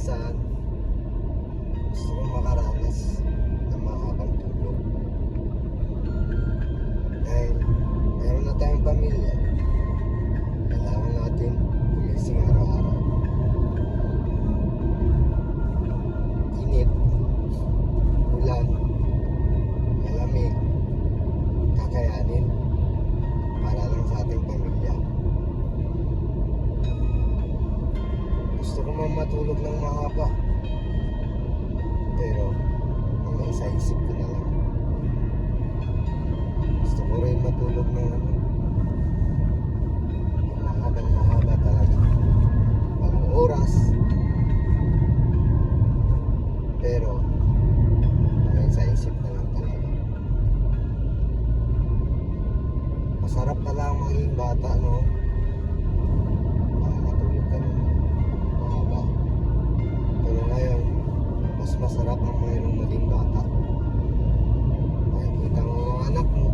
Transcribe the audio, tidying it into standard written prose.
minsan gusto kong makaranas ng mahabang tulog. Dahil meron na tayong pamilya, kailangan natin gumising araw-araw. Init, ulan, malamig, kakayanin para lang sa ating pamilya. Gusto ko man matulog ng mahaba, pero hanggang sa isip ko na lang. Gusto ko rin matulog ng mahaba talaga, walang oras, pero hanggang sa isip na lang talaga. Masarap talaga maging bata, no? Makakatulog ka ng mahaba. Pero ngayon, mas masarap ang mayroong maging bata. Makikita mo ang anak mo,